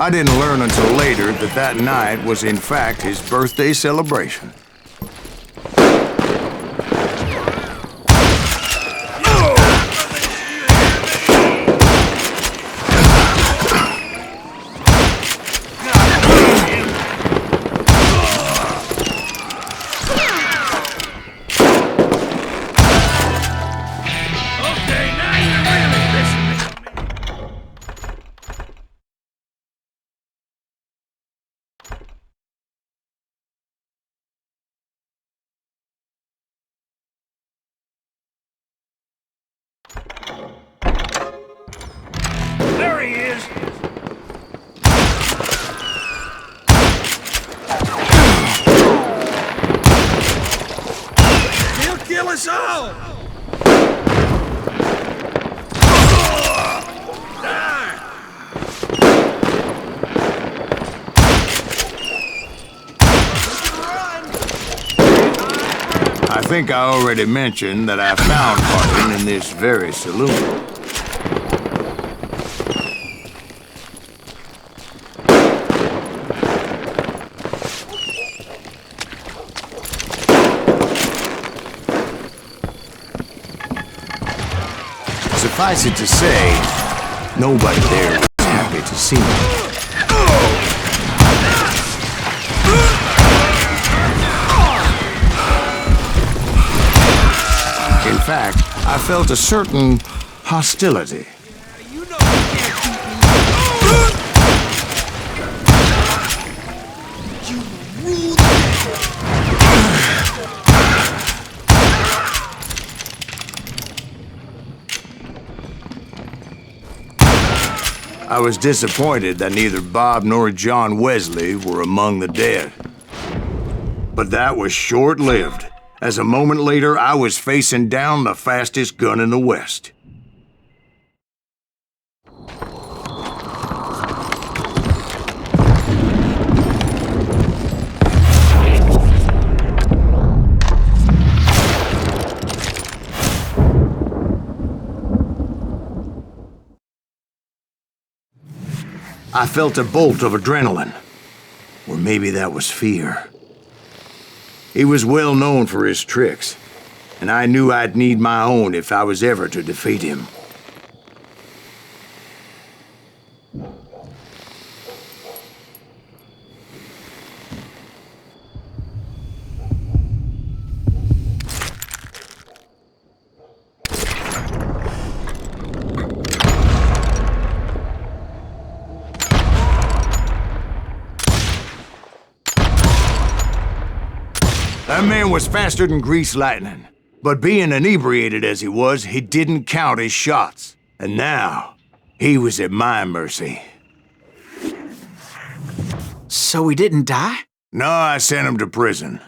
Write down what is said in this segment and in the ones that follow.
I didn't learn until later that that night was in fact his birthday celebration. There he is! He'll kill us all! Die! I think I already mentioned that I found Martin in this very saloon. Suffice it to say, nobody there was happy to see me. In fact, I felt a certain hostility. You know you can't beat me. You rule the I was disappointed that neither Bob nor John Wesley were among the dead. But that was short-lived, as a moment later I was facing down the fastest gun in the West. I felt a bolt of adrenaline, or maybe that was fear. He was well known for his tricks, and I knew I'd need my own if I was ever to defeat him. That man was faster than greased lightning. But being inebriated as he was, he didn't count his shots. And now, he was at my mercy. So he didn't die? No, I sent him to prison.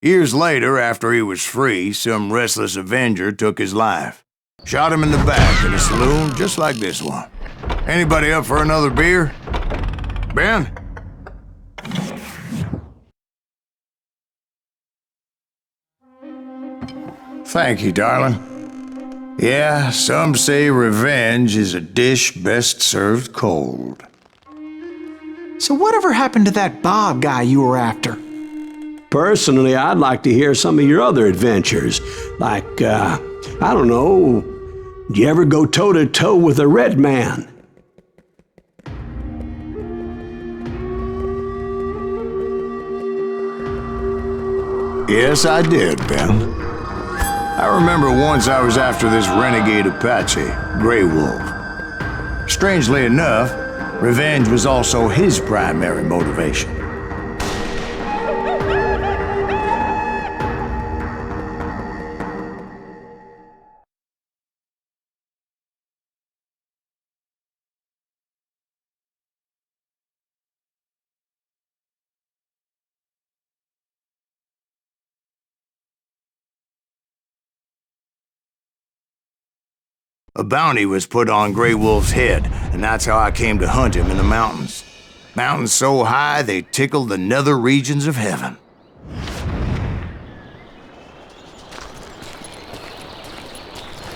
Years later, after he was free, some restless avenger took his life. Shot him in the back in a saloon just like this one. Anybody up for another beer? Ben? Thank you, darling. Yeah, some say revenge is a dish best served cold. So whatever happened to that Bob guy you were after? Personally, I'd like to hear some of your other adventures. Like, I don't know, did you ever go toe-to-toe with a red man? Yes, I did, Ben. I remember once I was after this renegade Apache, Grey Wolf. Strangely enough, revenge was also his primary motivation. A bounty was put on Grey Wolf's head, and that's how I came to hunt him in the mountains. Mountains so high they tickled the nether regions of heaven.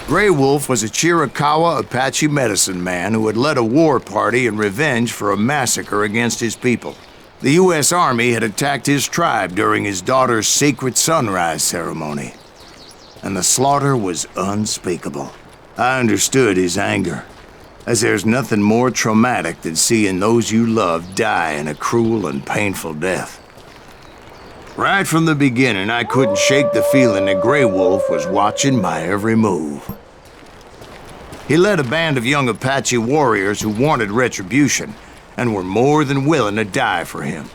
Grey Wolf was a Chiricahua Apache medicine man who had led a war party in revenge for a massacre against his people. The U.S. Army had attacked his tribe during his daughter's sacred sunrise ceremony, and the slaughter was unspeakable. I understood his anger, as there's nothing more traumatic than seeing those you love die in a cruel and painful death. Right from the beginning, I couldn't shake the feeling that Grey Wolf was watching my every move. He led a band of young Apache warriors who wanted retribution and were more than willing to die for him.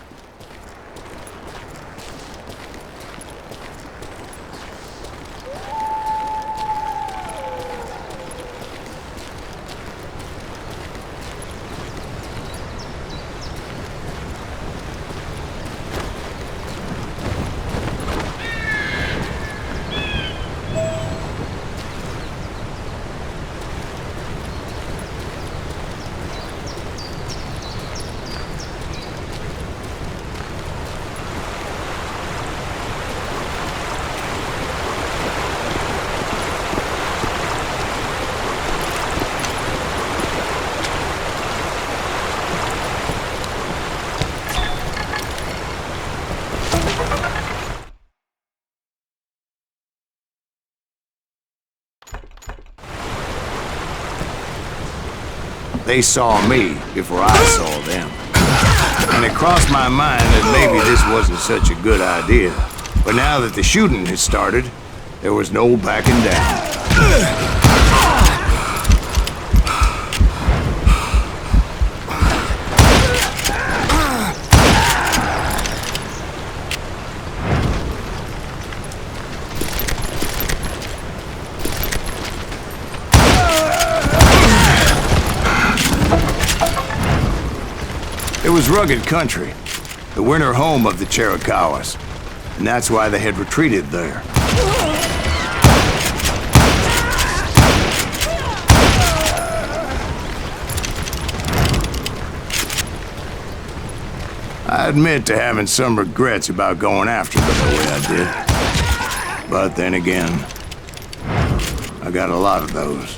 They saw me before I saw them. And it crossed my mind that maybe this wasn't such a good idea. But now that the shooting had started, there was no backing down. It was rugged country, the winter home of the Chiricahuas, and that's why they had retreated there. I admit to having some regrets about going after them the way I did. But then again, I got a lot of those.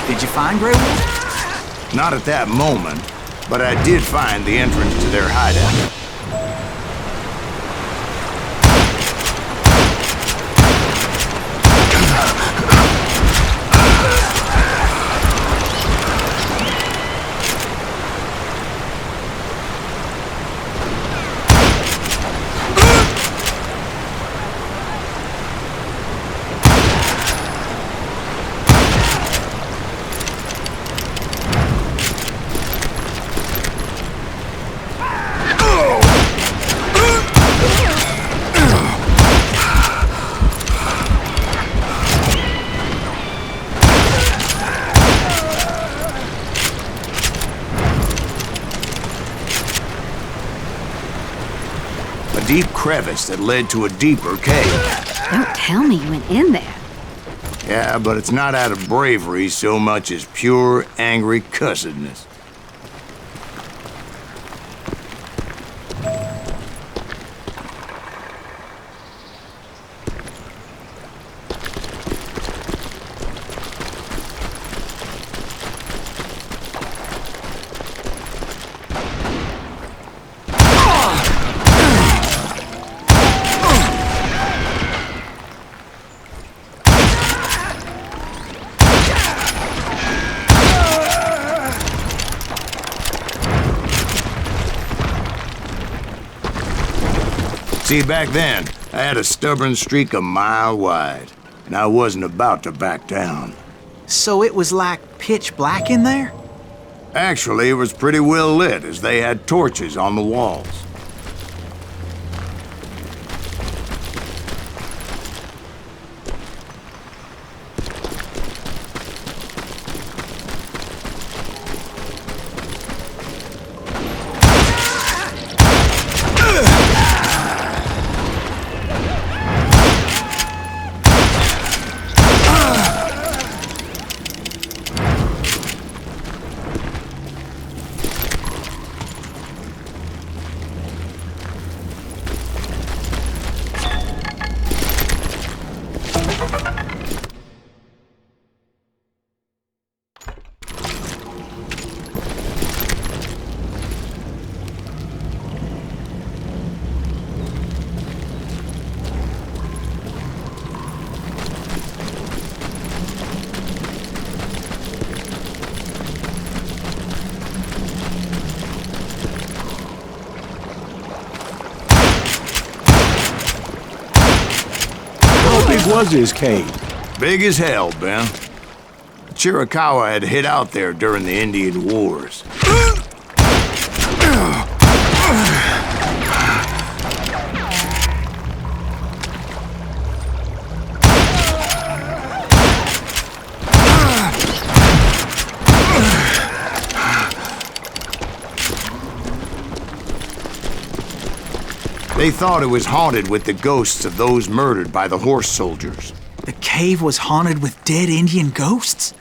Did you find Grey Wolf? Not at that moment, but I did find the entrance to their hideout. A deep crevice that led to a deeper cave. Don't tell me you went in there. Yeah, but it's not out of bravery so much as pure, angry cussedness. See, back then, I had a stubborn streak a mile wide, and I wasn't about to back down. So it was like pitch black in there? Actually, it was pretty well lit, as they had torches on the walls. was his cave? Big as hell, Ben. Chiricahua had hid out there during the Indian Wars. They thought it was haunted with the ghosts of those murdered by the horse soldiers. The cave was haunted with dead Indian ghosts?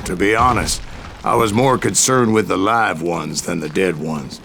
To be honest, I was more concerned with the live ones than the dead ones.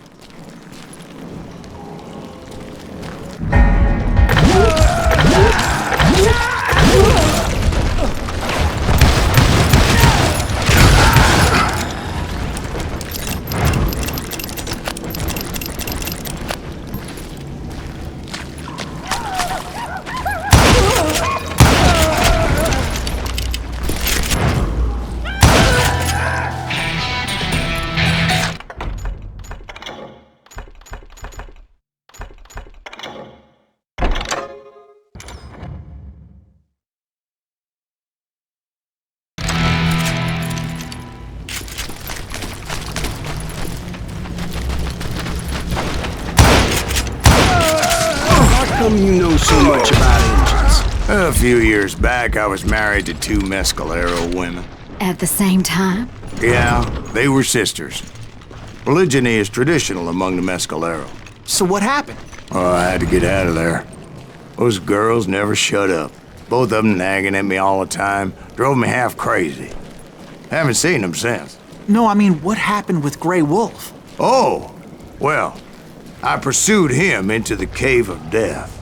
How come you know so much about engines? A few years back, I was married to two Mescalero women. At the same time? Yeah, they were sisters. Polygyny is traditional among the Mescalero. So what happened? Oh, I had to get out of there. Those girls never shut up. Both of them nagging at me all the time. Drove me half crazy. Haven't seen them since. No, I mean, what happened with Grey Wolf? Oh, well, I pursued him into the Cave of Death.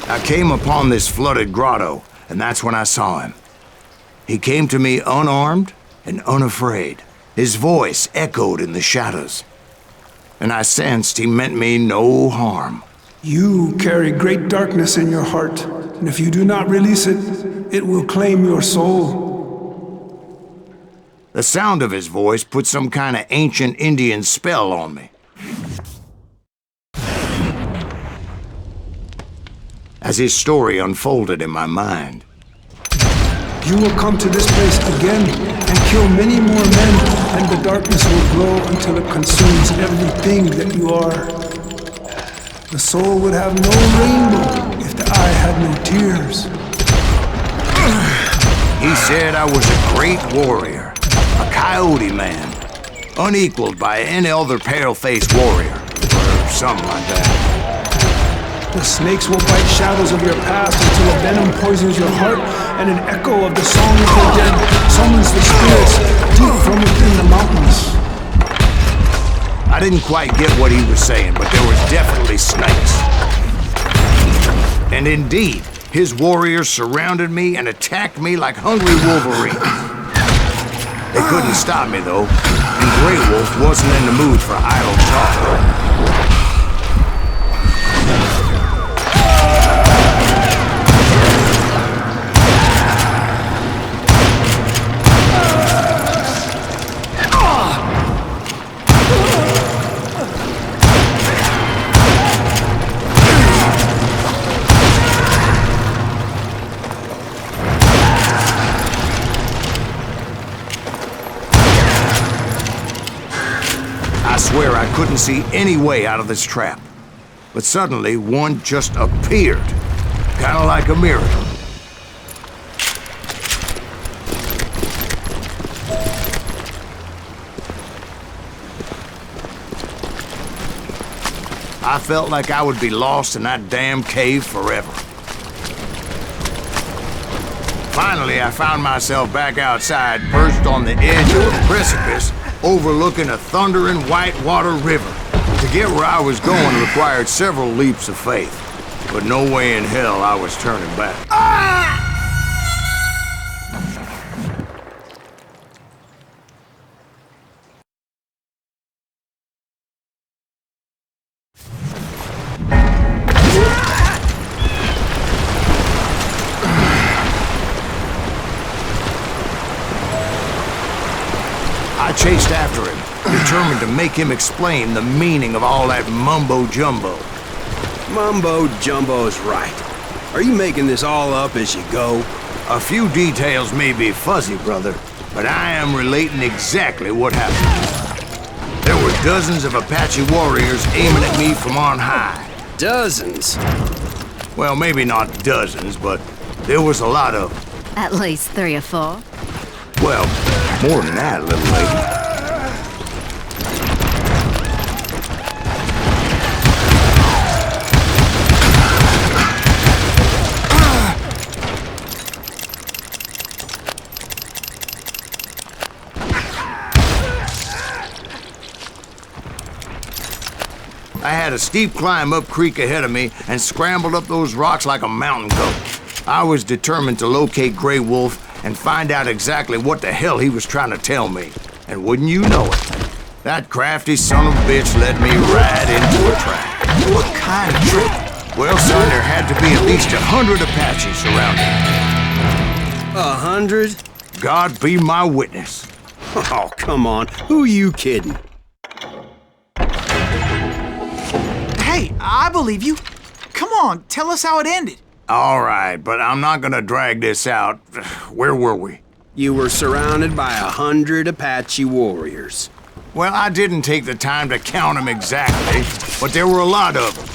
I came upon this flooded grotto, and that's when I saw him. He came to me unarmed and unafraid. His voice echoed in the shadows. And I sensed he meant me no harm. You carry great darkness in your heart, and if you do not release it, it will claim your soul. The sound of his voice put some kind of ancient Indian spell on me. As his story unfolded in my mind, You will come to this place again and kill many more men, and the darkness will grow until it consumes everything that you are. The soul would have no rainbow if the eye had no tears. he said I was a great warrior, a coyote man, unequaled by any other pale-faced warrior, or something like that. The snakes will bite shadows of your past until a venom poisons your heart, and an echo of the song of the dead summons the spirits deep from within the mountains. I didn't quite get what he was saying, but there was definitely snakes. And indeed, his warriors surrounded me and attacked me like hungry wolverines. They couldn't stop me, though, and Grey Wolf wasn't in the mood for idle talk. I swear I couldn't see any way out of this trap. But suddenly, one just appeared. Kind of like a miracle. I felt like I would be lost in that damn cave forever. Finally, I found myself back outside, perched on the edge of a precipice, overlooking a thundering whitewater river. To get where I was going required several leaps of faith, but no way in hell I was turning back. I chased after him, determined to make him explain the meaning of all that mumbo-jumbo. Mumbo-jumbo's right. Are you making this all up as you go? A few details may be fuzzy, brother, but I am relating exactly what happened. There were dozens of Apache warriors aiming at me from on high. Dozens. Well, maybe not dozens, but there was a lot of them. At least 3 or 4. Well, more than that, little lady. I had a steep climb up creek ahead of me and scrambled up those rocks like a mountain goat. I was determined to locate Grey Wolf and find out exactly what the hell he was trying to tell me. And wouldn't you know it, that crafty son of a bitch led me right into a trap. What kind of trick? Well, son, there had to be at least 100 Apaches surrounding me. 100? God be my witness. Oh, come on. Who you kidding? Hey, I believe you. Come on, tell us how it ended. All right, but I'm not gonna drag this out. Where were we? You were surrounded by 100 Apache warriors. Well, I didn't take the time to count them exactly, but there were a lot of them.